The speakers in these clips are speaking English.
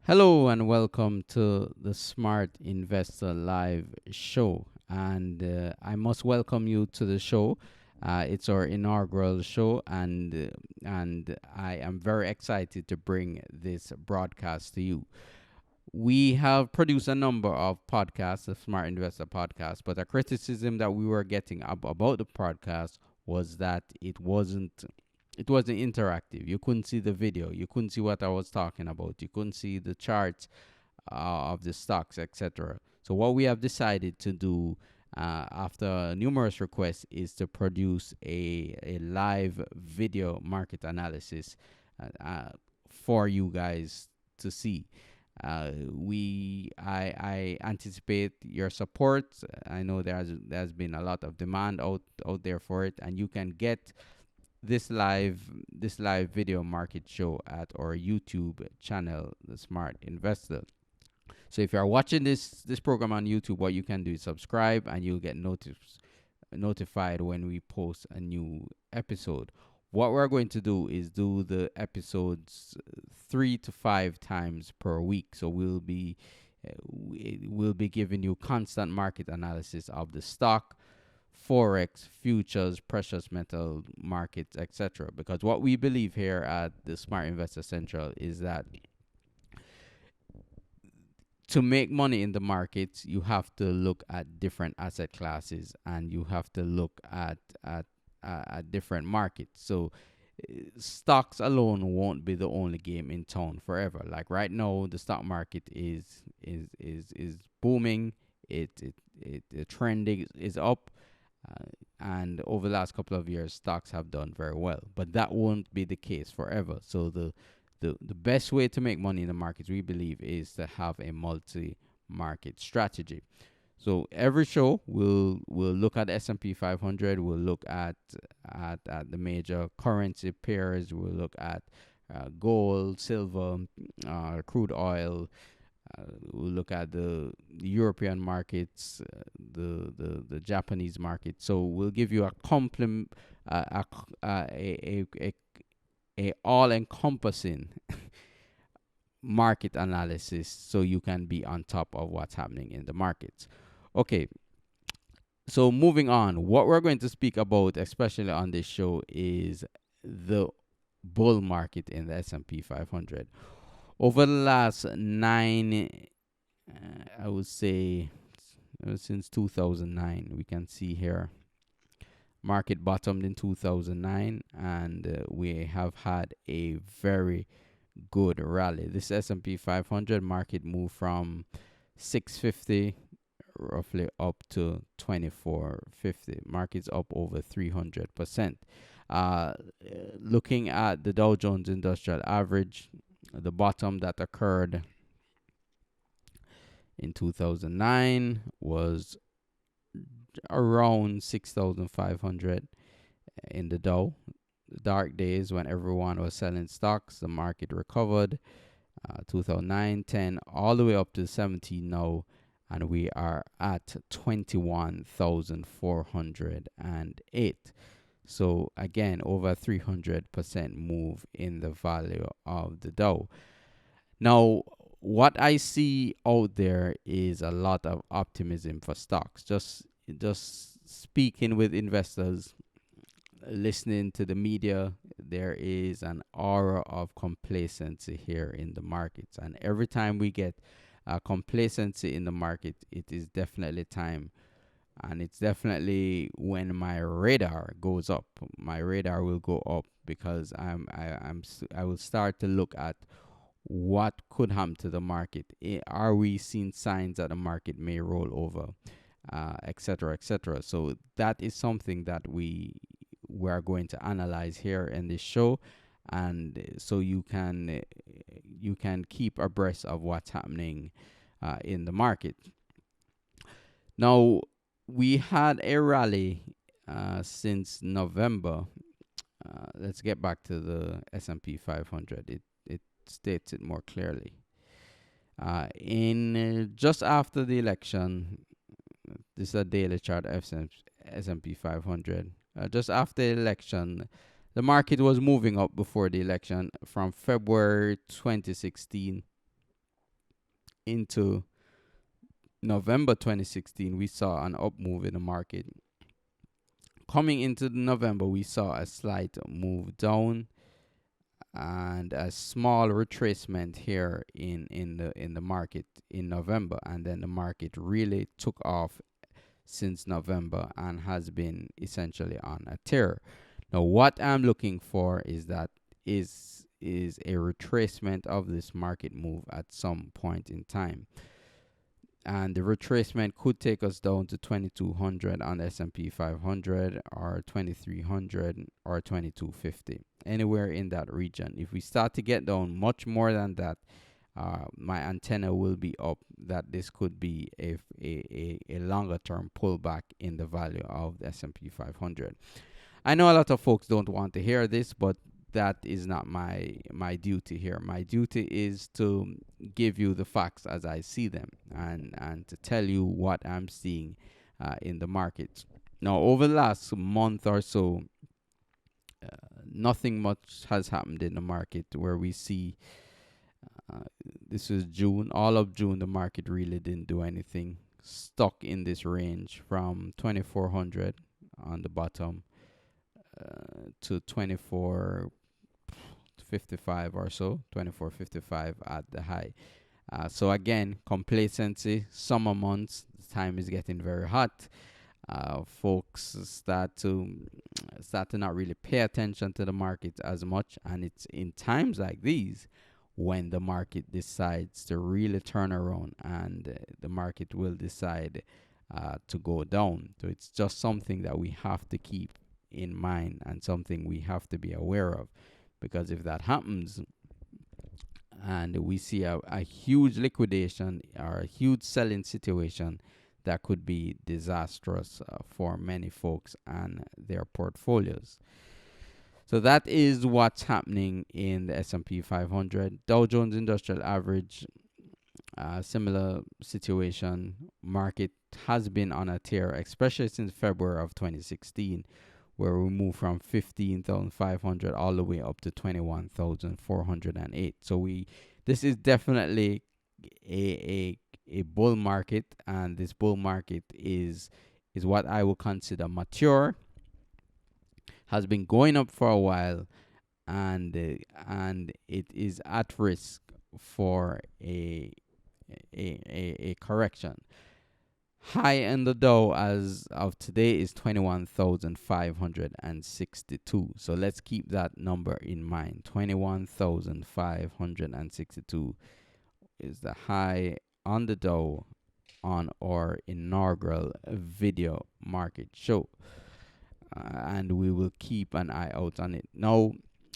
Hello and welcome to the Smart Investor Live show. And I must welcome you to the show. It's our inaugural show, and I am very excited to bring this broadcast to you. We have produced a number of podcasts, the Smart Investor podcast, but the criticism that we were getting about the podcast was that it wasn't interactive. You couldn't see the video. You couldn't see what I was talking about. You couldn't see the charts of the stocks, etc. So what we have decided to do after numerous requests is to produce a live video market analysis for you guys to see. I anticipate your support. I know there's been a lot of demand out there for it, and you can get this live video market show at our YouTube channel, The Smart Investor. So if you are watching this program on YouTube, what you can do is subscribe, and you'll get notified when we post a new episode. What we're going to do is do the episodes 3 to 5 times per week. So we'll be giving you constant market analysis of the stock, Forex, futures, precious metal markets, etc. Because what we believe here at the Smart Investor Central is that to make money in the markets, you have to look at different asset classes, and you have to look at different markets. So stocks alone won't be the only game in town forever. Like right now, the stock market is booming. The trend is up, and over the last couple of years, stocks have done very well. But that won't be the case forever. So the best way to make money in the markets, we believe, is to have a multi-market strategy. So every show we'll look at S&P 500. We'll look at the major currency pairs. We'll look at gold, silver, crude oil. We'll look at the European markets, the Japanese market. So we'll give you a complement, a all-encompassing market analysis, so you can be on top of what's happening in the markets. Okay, so moving on, what we're going to speak about, especially on this show, is the bull market in the S&P 500. Over the last I would say, since 2009, we can see here, market bottomed in 2009, and we have had a very good rally. This S&P 500 market moved from 650 roughly up to 2450. Market's up over 300%. Looking at the Dow Jones Industrial Average, the bottom that occurred in 2009 was around 6,500 in the Dow. The dark days when everyone was selling stocks, the market recovered. 2009, 10, all the way up to 17 now, and we are at 21,408. So again, over 300% move in the value of the Dow. Now, what I see out there is a lot of optimism for stocks. Just speaking with investors, listening to the media, there is an aura of complacency here in the markets. And every time we get complacency in the market, it is definitely time. And it's definitely when my radar goes up. My radar will go up, because I will start to look at what could happen to the market. Are we seeing signs that the market may roll over, etc., etc.? So that is something that we are going to analyze here in this show, and so you can keep abreast of what's happening in the market. Now, we had a rally since November. Let's get back to the S&P 500. It states it more clearly. In just after the election, this is a daily chart of S&P 500. Just after the election, the market was moving up before the election from February 2016 into November 2016, we saw an up move in the market. Coming into November, we saw a slight move down and a small retracement here in the market in November, and then the market really took off since November and has been essentially on a tear. Now, what I'm looking for is a retracement of this market move at some point in time, and the retracement could take us down to 2200 on the S&P 500 or 2300 or 2250, anywhere in that region. If we start to get down much more than that, my antenna will be up that this could be a longer term pullback in the value of the S&P 500. I know a lot of folks don't want to hear this, but that is not my duty here. My duty is to give you the facts as I see them, and to tell you what I'm seeing in the market. Now, over the last month or so, nothing much has happened in the market where we see this is June. All of June, the market really didn't do anything. Stuck in this range from 2400 on the bottom to 2455 or so, 2455 at the high. So again, complacency, summer months, the time is getting very hot. Folks start to not really pay attention to the market as much, and it's in times like these when the market decides to really turn around, and the market will decide to go down. So it's just something that we have to keep in mind and something we have to be aware of, because if that happens and we see a huge liquidation or a huge selling situation, that could be disastrous for many folks and their portfolios. So that is what's happening in the S&P 500. Dow Jones Industrial Average, similar situation. Market has been on a tear, especially since February of 2016, where we moved from 15,500 all the way up to 21,408. So this is definitely a bull market, and this bull market is what I would consider mature. Has been going up for a while, and it is at risk for a correction. High in the Dow as of today is 21,562. So let's keep that number in mind. 21,562 is the high on the Dow on our inaugural video market show. And we will keep an eye out on it. Now,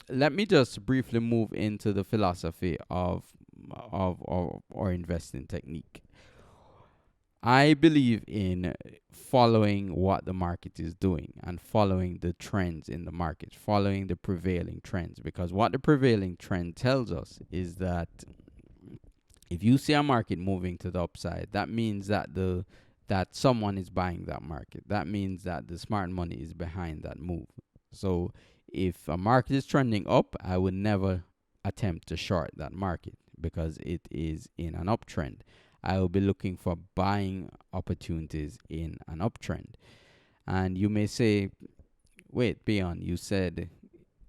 let me just briefly move into the philosophy of our investing technique. I believe in following what the market is doing and following the trends in the market, following the prevailing trends, because what the prevailing trend tells us is that if you see a market moving to the upside, that means that that someone is buying that market. That means that the smart money is behind that move. So if a market is trending up, I would never attempt to short that market because it is in an uptrend. I will be looking for buying opportunities in an uptrend. And you may say, wait, Beyond, you said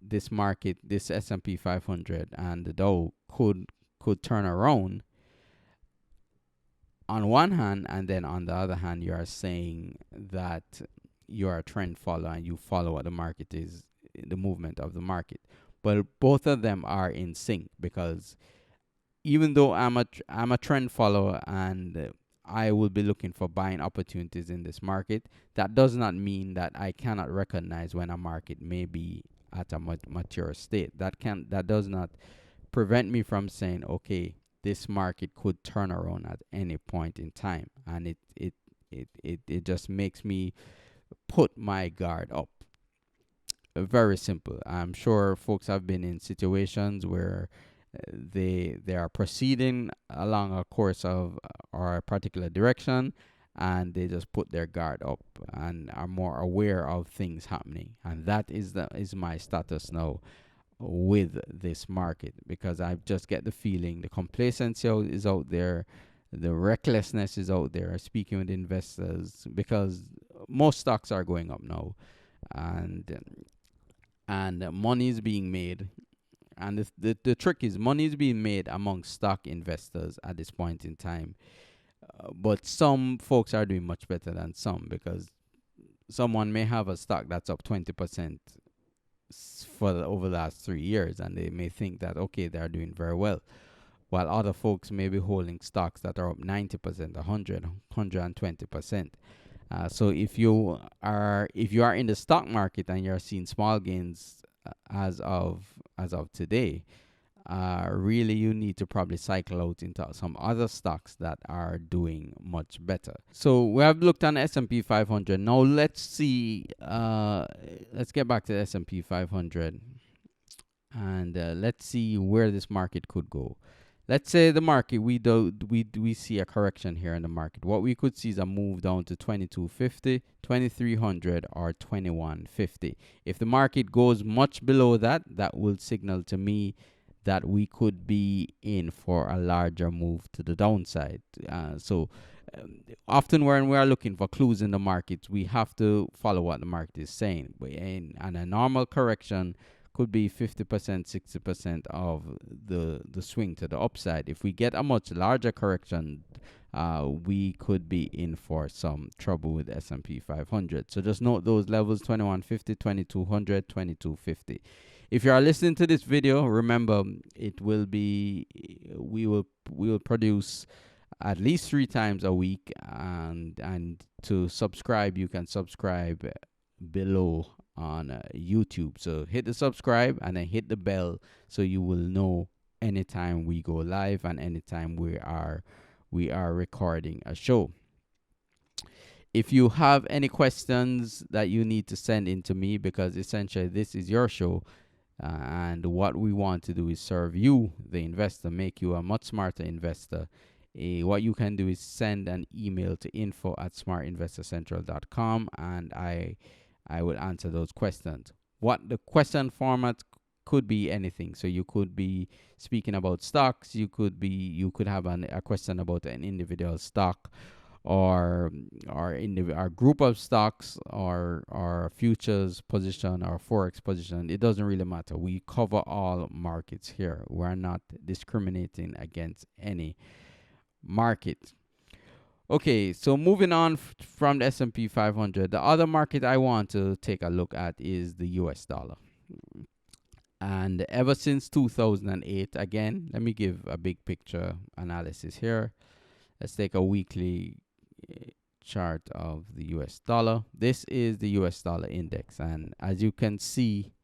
this market, this S&P 500 and the Dow could turn around on one hand, and then on the other hand, you are saying that you are a trend follower and you follow what the market is, the movement of the market. But both of them are in sync, because even though I'm a trend follower and I will be looking for buying opportunities in this market, that does not mean that I cannot recognize when a market may be at a mature state. That does not prevent me from saying, okay, this market could turn around at any point in time, and it just makes me put my guard up. Very simple. I'm sure folks have been in situations where they are proceeding along a course of or a particular direction, and they just put their guard up and are more aware of things happening, and that is my status now with this market, because I just get the feeling the complacency is out there. The recklessness is out there speaking with investors, because most stocks are going up now, and money is being made. And the trick is, money is being made among stock investors at this point in time. But some folks are doing much better than some, because someone may have a stock that's up 20% over the last 3 years, and they may think that, okay, they're doing very well, while other folks may be holding stocks that are up 90%, 100, 120%. So if you are in the stock market and you're seeing small gains as of today, really you need to probably cycle out into some other stocks that are doing much better. So we have looked on S&P 500. Now let's see. Let's get back to the S&P 500, and let's see where this market could go. Let's say the market, we see a correction here in the market. What we could see is a move down to 2250, 2300, or 2150. If the market goes much below that, that will signal to me that we could be in for a larger move to the downside. So often when we are looking for clues in the market, we have to follow what the market is saying. And a normal correction could be 50%, 60% of the swing to the upside. If we get a much larger correction, we could be in for some trouble with S&P 500. So just note those levels: 2150, 2200, 2250. If you are listening to this video, remember it will be we will produce at least 3 times a week, and to subscribe, you can subscribe below on YouTube. So hit the subscribe and then hit the bell, so you will know anytime we go live and anytime we are recording a show. If you have any questions that you need to send in to me, because essentially this is your show, and what we want to do is serve you, the investor, make you a much smarter investor. What you can do is send an email to info@smartinvestorcentral.com, and I will answer those questions. What the question format could be anything. So you could be speaking about stocks. You could have a question about an individual stock, or a group of stocks, or futures position, or Forex position. It doesn't really matter. We cover all markets here. We're not discriminating against any market. Okay, so moving on from the S&P 500, the other market I want to take a look at is the US dollar. And ever since 2008, again, let me give a big picture analysis here. Let's take a weekly chart of the US dollar. This is the US dollar index, and as you can see,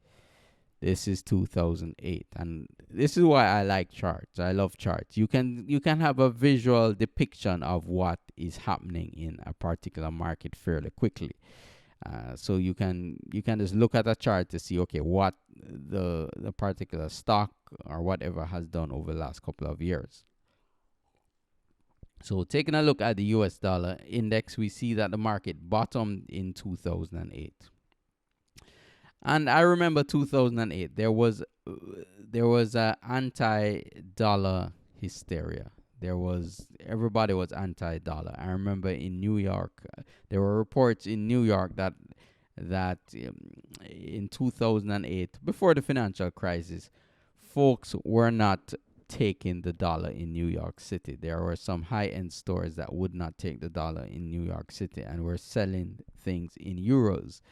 this is 2008, and this is why I like charts. I love charts. You can have a visual depiction of what is happening in a particular market fairly quickly. So you can just look at a chart to see, okay, what the particular stock or whatever has done over the last couple of years. So taking a look at the US dollar index, we see that the market bottomed in 2008. And I remember 2008, there was a anti-dollar hysteria. Everybody was anti-dollar. I remember in New York, there were reports in New York that in 2008, before the financial crisis, folks were not taking the dollar in New York City. There were some high-end stores that would not take the dollar in New York City and were selling things in euros.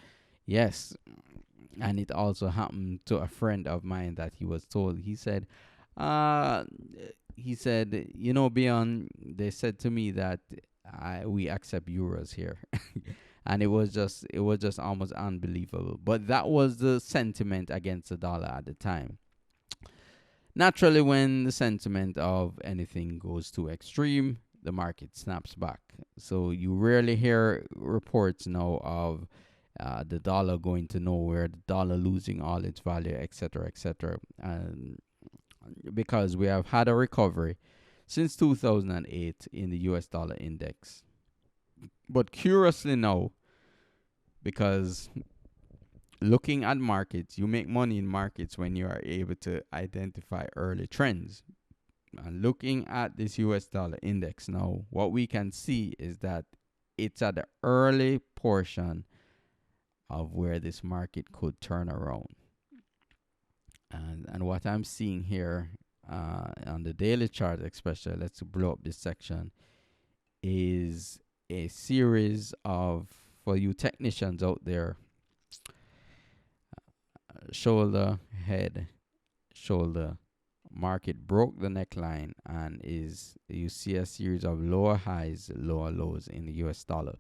Yes. And it also happened to a friend of mine that he was told. He said, Beyond, they said to me that we accept euros here. And it was just almost unbelievable. But that was the sentiment against the dollar at the time. Naturally, when the sentiment of anything goes too extreme, the market snaps back. So you rarely hear reports now of the dollar going to nowhere, the dollar losing all its value, etc., etc. Because we have had a recovery since 2008 in the US dollar index. But curiously now, because looking at markets, you make money in markets when you are able to identify early trends. And looking at this US dollar index now, what we can see is that it's at the early portion of where this market could turn around. And what I'm seeing here on the daily chart, especially, let's blow up this section, is a series of, for you technicians out there, shoulder, head, shoulder. Market broke the neckline and is, you see a series of lower highs, lower lows in the US dollar.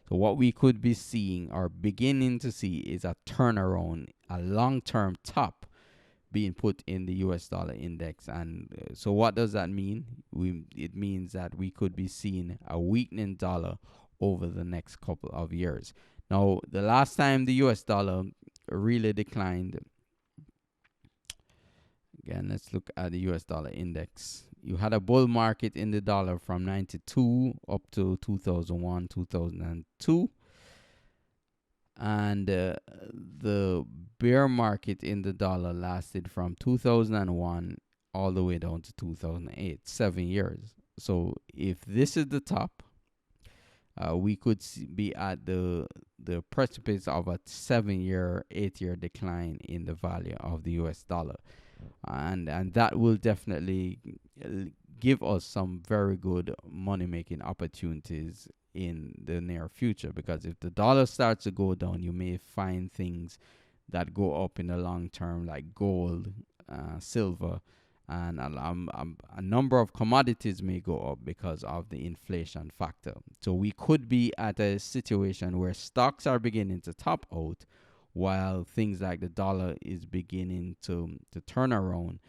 So what we could be seeing or beginning to see is a turnaround, a long-term top being put in the US dollar index. And so what does that mean? It means that we could be seeing a weakening dollar over the next couple of years. Now, the last time the US dollar really declined, again, let's look at the US dollar index. You had a bull market in the dollar from 92 up to 2001, 2002. And the bear market in the dollar lasted from 2001 all the way down to 2008, 7 years. So if this is the top, we could be at the precipice of a 7-year, 8-year decline in the value of the US dollar. And that will definitely give us some very good money making opportunities in the near future, because if the dollar starts to go down, you may find things that go up in the long term, like gold, silver, and a number of commodities may go up because of the inflation factor. So we could be at a situation where stocks are beginning to top out, while things like the dollar is beginning to turn around,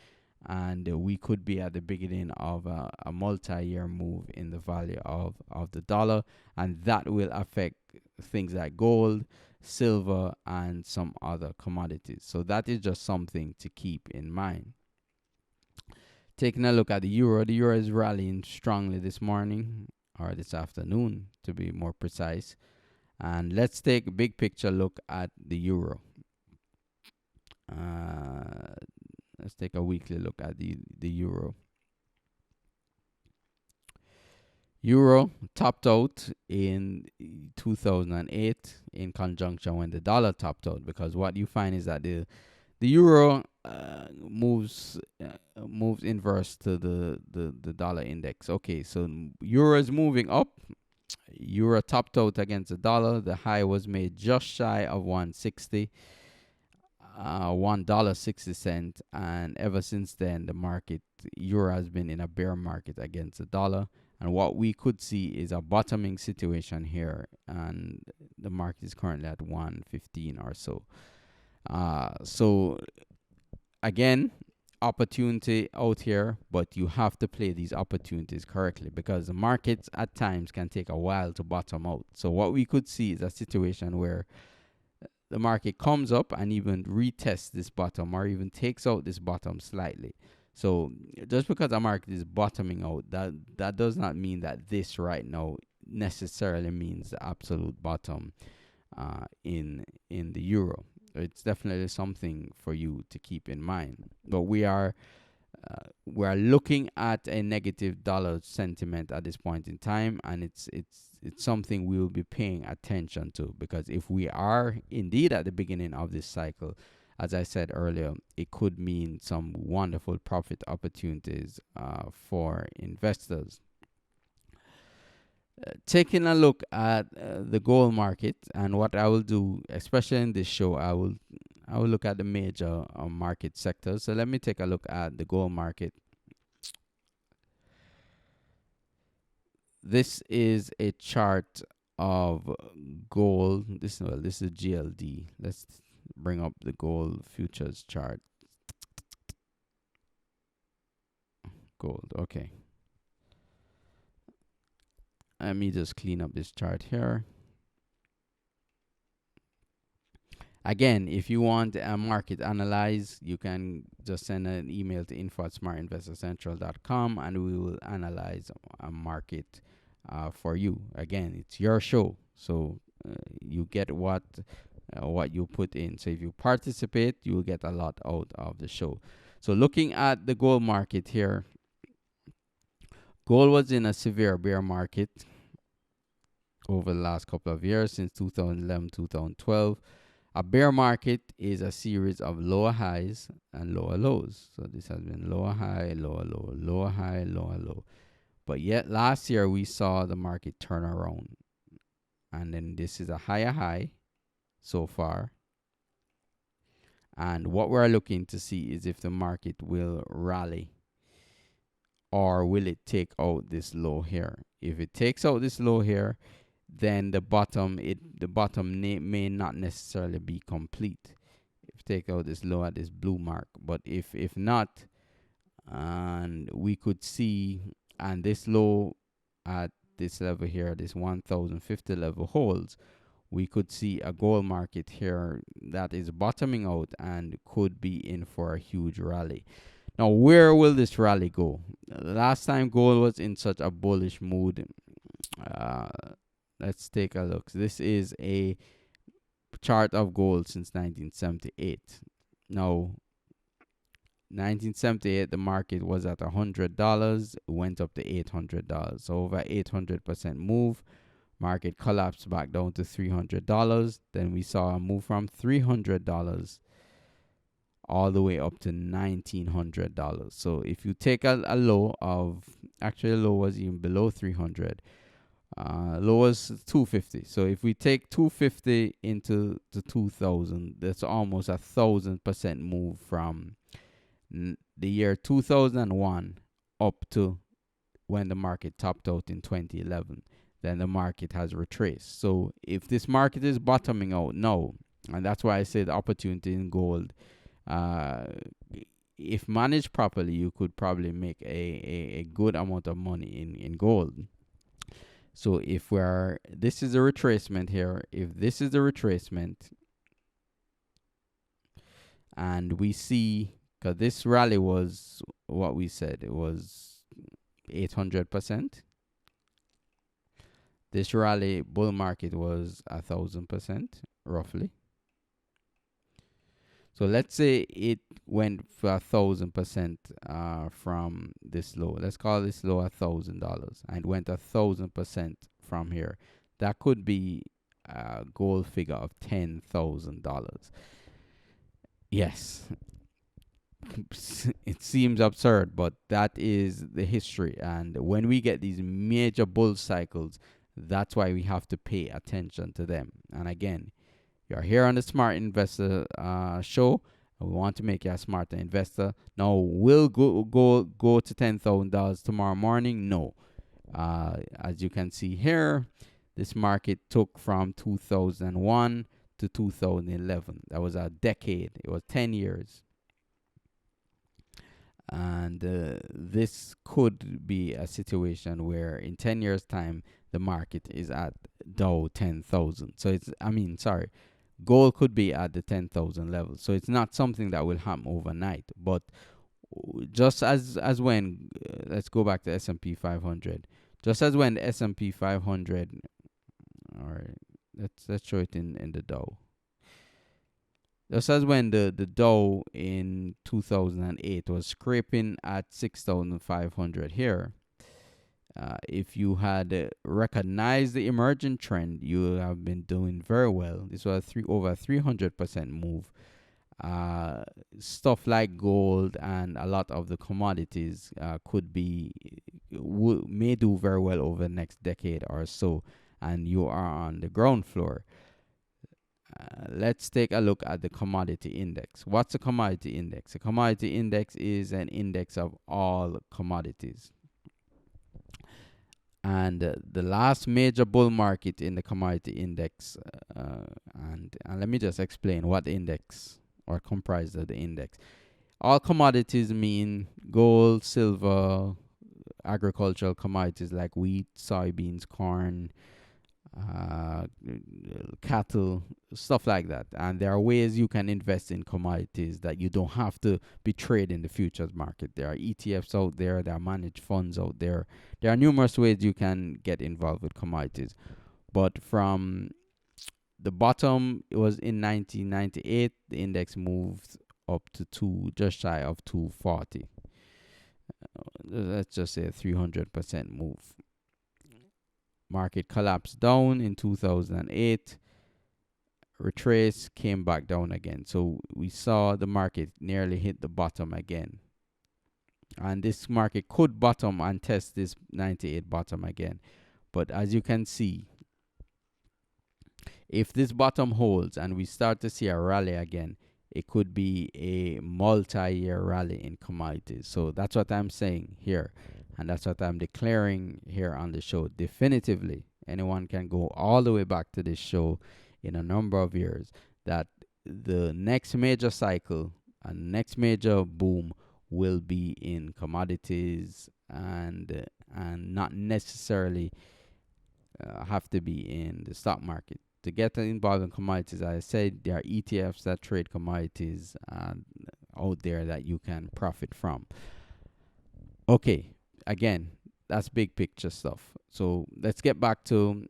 and we could be at the beginning of a multi-year move in the value of the dollar, and that will affect things like gold, silver, and some other commodities. So that is just something to keep in mind. Taking a look at the euro is rallying strongly this morning, or this afternoon to be more precise. And let's take a big picture look at the euro. Let's take a weekly look at the euro. Euro topped out in 2008 in conjunction when the dollar topped out, because what you find is that the euro moves inverse to the dollar index. Okay, so euro is moving up. Euro topped out against the dollar. The high was made just shy of 160. $1.60, and ever since then the euro has been in a bear market against the dollar. And what we could see is a bottoming situation here, and the market is currently at 115 or so. So again, opportunity out here, but you have to play these opportunities correctly, because the markets at times can take a while to bottom out. So what we could see is a situation where the market comes up and even retests this bottom, or even takes out this bottom slightly. So just because the market is bottoming out, that does not mean that this right now necessarily means the absolute bottom in the euro. It's definitely something for you to keep in mind. But we are looking at a negative dollar sentiment at this point in time, and it's something we will be paying attention to, because if we are indeed at the beginning of this cycle, as I said earlier, it could mean some wonderful profit opportunities for investors. Taking a look at the gold market, and what I will do, especially in this show, I will look at the major market sectors. So let me take a look at the gold market. This is a chart of gold. This is GLD. Let's bring up the gold futures chart. Gold, okay. Let me just clean up this chart here. Again, if you want a market analyze, you can just send an email to info@smartinvestorcentral.com, and we will analyze a market for you. Again, it's your show, so you get what you put in. So if you participate, you will get a lot out of the show. So looking at the gold market here, Gold was in a severe bear market over the last couple of years since 2011, 2012. A bear market is a series of lower highs and lower lows. So this has been lower high, lower low, lower high, lower low. But yet last year we saw the market turn around. And then this is a higher high so far. And what we're looking to see is if the market will rally or will it take out this low here. If it takes out this low here, then the bottom may not necessarily be complete. If take out this low at this blue mark, but if not, and we could see, and this low at this level here, this 1050 level holds, we could see a gold market here that is bottoming out and could be in for a huge rally. Now, where will this rally go? Last time gold was in such a bullish mood. Let's take a look. This is a chart of gold since 1978. Now, 1978, the market was at $100. It went up to $800. So over 800% move. Market collapsed back down to $300. Then we saw a move from $300 all the way up to $1,900. So if you take a low of, actually the low was even below 300. Low was 250. So if we take 250 into the 2000, that's almost 1,000% move from the year 2001 up to when the market topped out in 2011. Then the market has retraced. So if this market is bottoming out now, and that's why I say the opportunity in gold, if managed properly, you could probably make a good amount of money in gold. So if this is a retracement here, if this is a retracement, and we see, because this rally was what we said, it was 800%. This rally bull market was 1,000% roughly. So let's say it went for 1,000% from this low. Let's call this low $1,000 and went 1,000% from here. That could be a gold figure of $10,000. Yes, it seems absurd, but that is the history. And when we get these major bull cycles, that's why we have to pay attention to them. And again, you're here on the Smart Investor show. And we want to make you a smarter investor. Now, will go to $10,000 tomorrow morning? No. As you can see here, this market took from 2001 to 2011. That was a decade. It was 10 years. And this could be a situation where in 10 years' time, the market is at Dow 10,000. So gold could be at the 10,000 level. So it's not something that will happen overnight. But just as when, let's go back to S&P 500. Just as when the S&P 500, all right, let's show it in the Dow. Just as when the Dow in 2008 was scraping at 6,500 here, if you had recognized the emerging trend, you have been doing very well. This was over 300% move. Stuff like gold and a lot of the commodities may do very well over the next decade or so, and you are on the ground floor. Let's take a look at the commodity index. What's a commodity index? A commodity index is an index of all commodities. And the last major bull market in the commodity index, and let me just explain what the index or comprised of the index. All commodities mean gold, silver, agricultural commodities like wheat, soybeans, corn, cattle, stuff like that. And there are ways you can invest in commodities that you don't have to be trading the futures market. There are ETFs out there, there are managed funds out there. There are numerous ways you can get involved with commodities. But from the bottom, it was in 1998, the index moved up to just shy of 240. let's just say a 300% move. Market collapsed down in 2008, retraced, came back down again. So we saw the market nearly hit the bottom again. And this market could bottom and test this 98 bottom again. But as you can see, if this bottom holds and we start to see a rally again, it could be a multi-year rally in commodities. So that's what I'm saying here. And that's what I'm declaring here on the show definitively. Anyone can go all the way back to this show in a number of years that the next major cycle and next major boom will be in commodities and not necessarily have to be in the stock market. To get involved in commodities, as I said, there are ETFs that trade commodities out there that you can profit from. Okay, again, that's big picture stuff. So let's get back to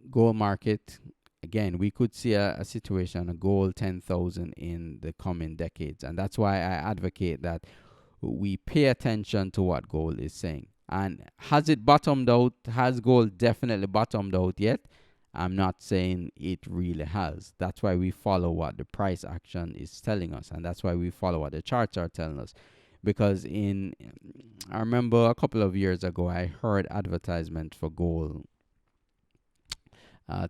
gold market. Again, we could see a situation, a gold 10,000 in the coming decades. And that's why I advocate that we pay attention to what gold is saying. And has it bottomed out? Has gold definitely bottomed out yet? I'm not saying it really has. That's why we follow what the price action is telling us. And that's why we follow what the charts are telling us. Because I remember a couple of years ago, I heard advertisement for gold,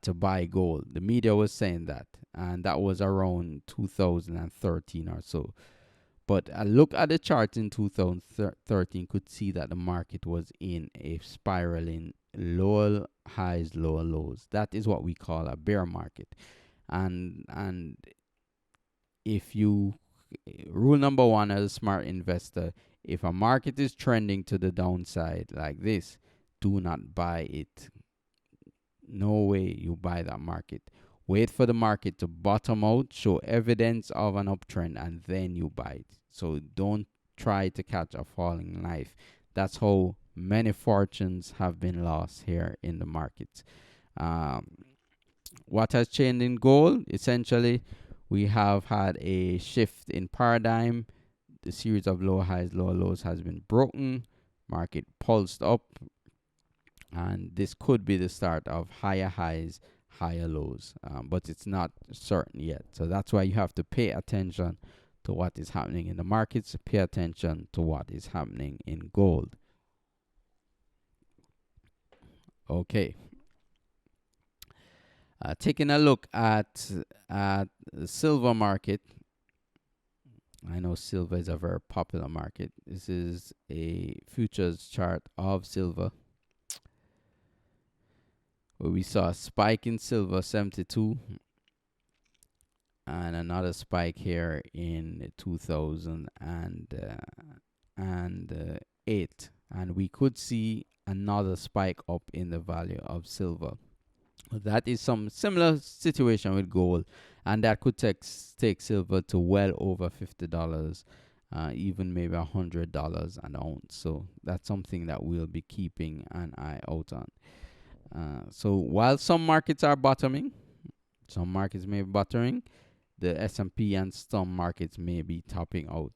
to buy gold. The media was saying that. And that was around 2013 or so. But a look at the chart in 2013 could see that the market was in a spiraling lower highs, lower lows. That is what we call a bear market. And if you, rule number one as a smart investor, if a market is trending to the downside like this, do not buy it. No way you buy that market. Wait for the market to bottom out, show evidence of an uptrend, and then you buy it. So don't try to catch a falling knife. That's how many fortunes have been lost here in the markets. What has changed in gold? Essentially, we have had a shift in paradigm. The series of low highs, low lows has been broken. Market pulsed up. And this could be the start of higher highs, higher lows. But it's not certain yet. So that's why you have to pay attention to what is happening in the markets. Pay attention to what is happening in gold. Okay. Taking a look at the silver market. I know silver is a very popular market. This is a futures chart of silver, where we saw a spike in silver 72 and another spike here in 2008, and we could see another spike up in the value of silver. That is some similar situation with gold, and that could take silver to well over $50, even maybe $100 an ounce. So that's something that we'll be keeping an eye out on. So while some markets are bottoming, some markets may be bottoming, the S&P and some markets may be topping out.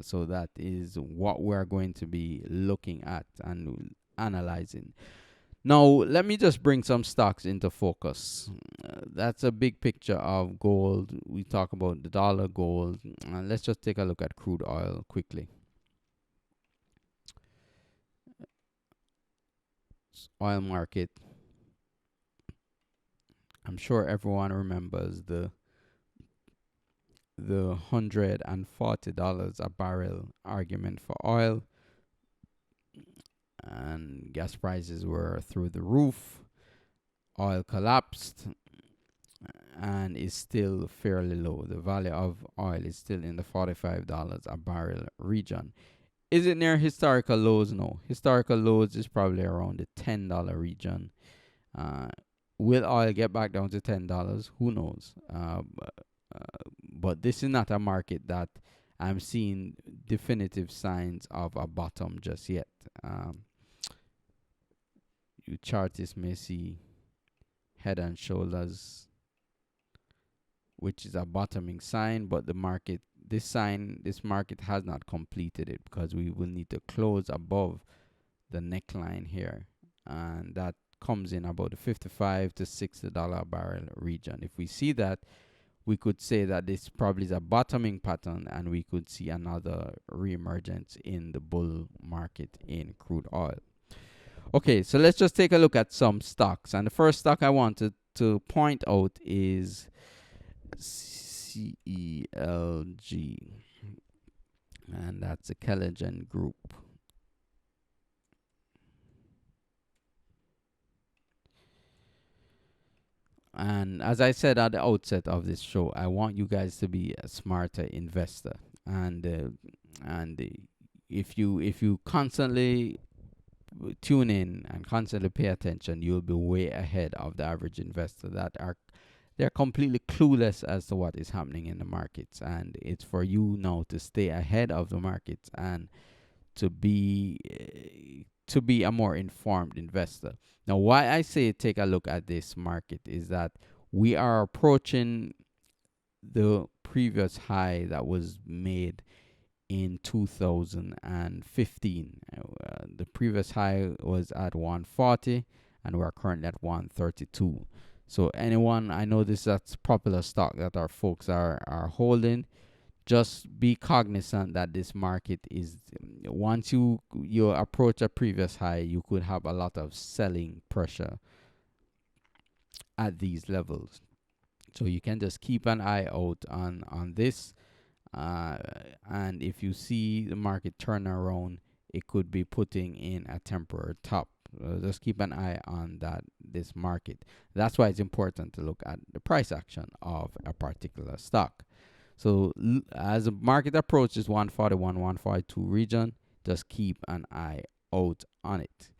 So that is what we're going to be looking at and analyzing. Now, let me just bring some stocks into focus. That's a big picture of gold. We talk about the dollar, gold. Let's just take a look at crude oil quickly. Oil market. I'm sure everyone remembers the $140 a barrel argument for oil, and gas prices were through the roof. Oil collapsed and is still fairly low. The value of oil is still in the $45 a barrel region. Is it near historical lows? No. Historical lows is probably around the $10 region. Will oil get back down to $10? Who knows? But this is not a market that I'm seeing definitive signs of a bottom just yet. You chartists may see head and shoulders, which is a bottoming sign, but the market this market has not completed it, because we will need to close above the neckline here, and that comes in about the 55 to $60 a barrel region. If we see that, we could say that this probably is a bottoming pattern, and we could see another reemergence in the bull market in crude oil. Okay, so let's just take a look at some stocks. And the first stock I wanted to point out is CELG, and that's a Kelegen Group. And as I said at the outset of this show, I want you guys to be a smarter investor. And if you constantly tune in and constantly pay attention, you'll be way ahead of the average investor they're completely clueless as to what is happening in the markets. And it's for you now to stay ahead of the markets and to be a more informed investor. Now, why I say take a look at this market is that we are approaching the previous high that was made in 2015. The previous high was at 140, and we're currently at 132. So anyone, I know that's popular stock that our folks are holding. Just be cognizant that this market is, once you approach a previous high, you could have a lot of selling pressure at these levels. So you can just keep an eye out on this. And if you see the market turn around, it could be putting in a temporary top. Just keep an eye on this market. That's why it's important to look at the price action of a particular stock. So as the market approaches 141, 142 region, just keep an eye out on it.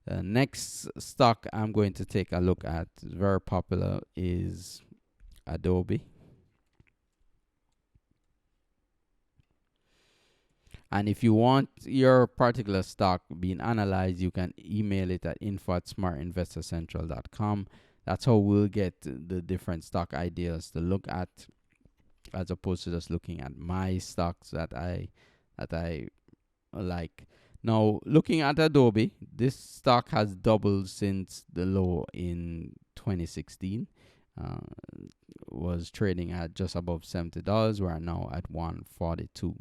The next stock I'm going to take a look at, very popular, is Adobe. And if you want your particular stock being analyzed, you can email it at info@smartinvestorcentral.com. That's how we'll get the different stock ideas to look at, as opposed to just looking at my stocks that I like. Now, looking at Adobe, this stock has doubled since the low in 2016. Was trading at just above $70. We're now at 142.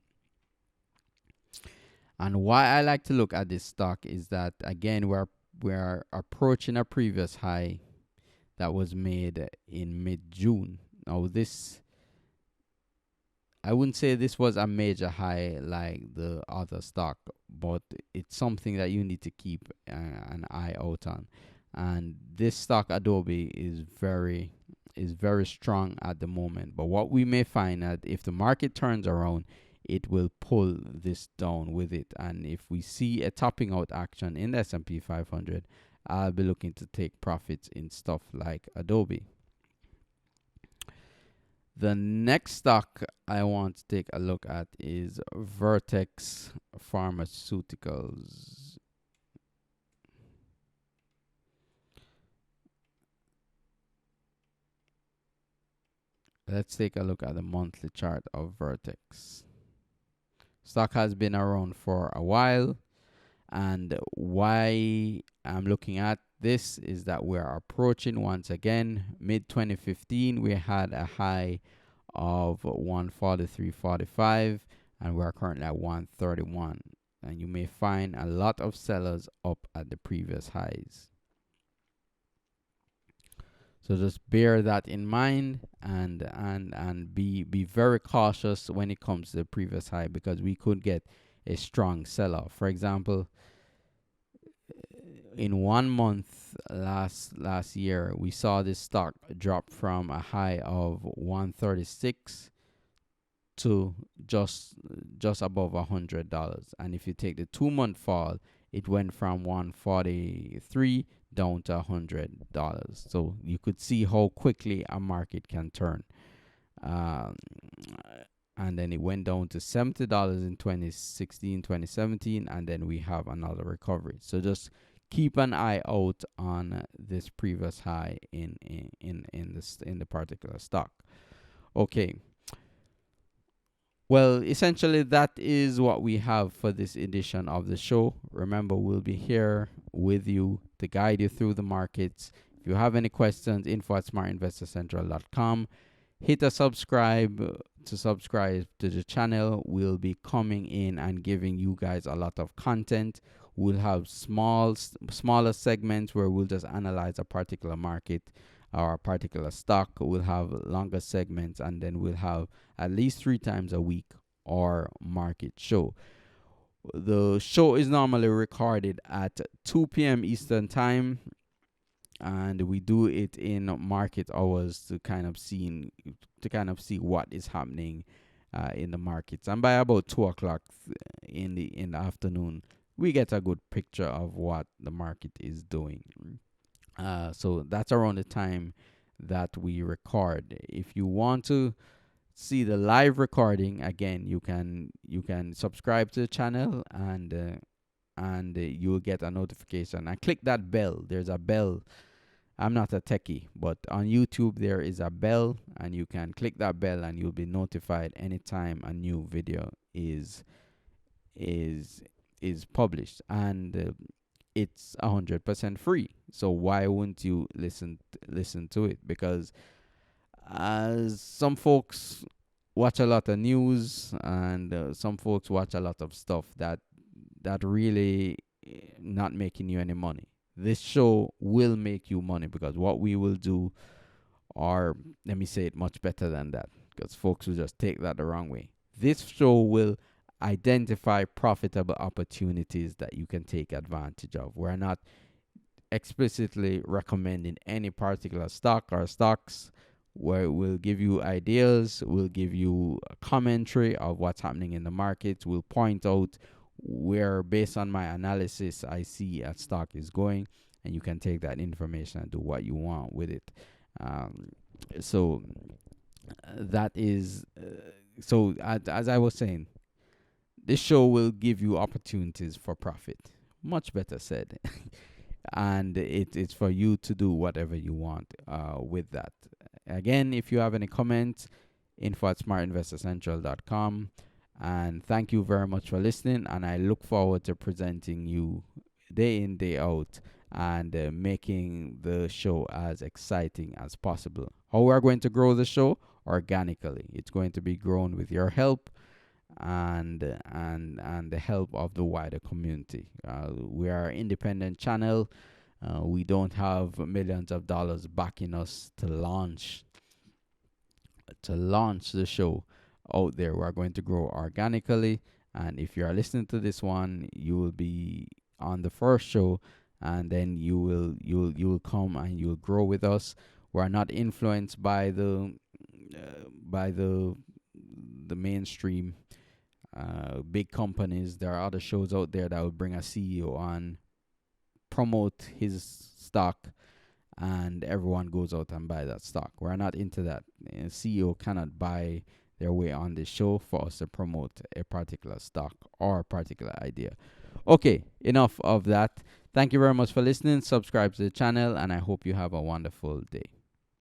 And why I like to look at this stock is that, again, we're approaching a previous high that was made in mid-June. Now, I wouldn't say this was a major high like the other stock, but it's something that you need to keep an eye out on. And this stock, Adobe, is very strong at the moment. But what we may find that if the market turns around, it will pull this down with it. And if we see a topping out action in the S&P 500, I'll be looking to take profits in stuff like Adobe. The next stock I want to take a look at is Vertex Pharmaceuticals. Let's take a look at the monthly chart of Vertex. Stock has been around for a while, and why I'm looking at this is that we're approaching, once again, mid-2015 we had a high of 143.45, and we're currently at 131, and you may find a lot of sellers up at the previous highs. So just bear that in mind, and be very cautious when it comes to the previous high, because we could get a strong sell-off. For example, in 1 month last year, we saw this stock drop from a high of 136 to just above $100. And if you take the 2-month fall, it went from 143 down to $100. So you could see how quickly a market can turn. And then it went down to $70 in 2016, 2017, and then we have another recovery. So just keep an eye out on this previous high in the particular stock. Okay. Well, essentially, that is what we have for this edition of the show. Remember, we'll be here with you to guide you through the markets. If you have any questions, info at smartinvestorcentral.com. Hit a subscribe to subscribe to the channel. We'll be coming in and giving you guys a lot of content. We'll have smaller segments where we'll just analyze a particular market or a particular stock. We'll have longer segments, and then we'll have at least 3 times a week our market show. The show is normally recorded at 2 p.m. Eastern Time, and we do it in market hours to kind of see what is happening in the markets. And by about 2 o'clock in the afternoon, we get a good picture of what the market is doing. So that's around the time that we record. If you want to see the live recording again, you can subscribe to the channel, and you'll get a notification, and click that bell. There's a bell. I'm not a techie, but on YouTube there is a bell, and you can click that bell and you'll be notified anytime a new video is published. And it's 100% free. So why wouldn't you listen to it? Because some folks watch a lot of news, and some folks watch a lot of stuff that really not making you any money. This show will make you money, because what we will do, or let me say it much better than that, because folks will just take that the wrong way. This show will identify profitable opportunities that you can take advantage of. We're not explicitly recommending any particular stock or stocks. Where we'll give you ideas, we'll give you a commentary of what's happening in the market. We'll point out where, based on my analysis, I see a stock is going, and you can take that information and do what you want with it. So that is so. As I was saying, this show will give you opportunities for profit. Much better said. And it's for you to do whatever you want with that. Again, if you have any comments, info at smartinvestorcentral.com. And thank you very much for listening. And I look forward to presenting you day in, day out, and making the show as exciting as possible. How we're going to grow the show? Organically. It's going to be grown with your help and the help of the wider community. We are an independent channel. We don't have millions of dollars backing us to launch the show out there. We're going to grow organically, and if you are listening to this one, you will be on the first show, and then you will come and you'll grow with us. We're not influenced by the mainstream big companies. There are other shows out there that will bring a CEO on, promote his stock, and everyone goes out and buy that stock. We're not into that. A CEO cannot buy their way on this show for us to promote a particular stock or a particular idea. Okay, enough of that. Thank you very much for listening. Subscribe to the channel, and I hope you have a wonderful day.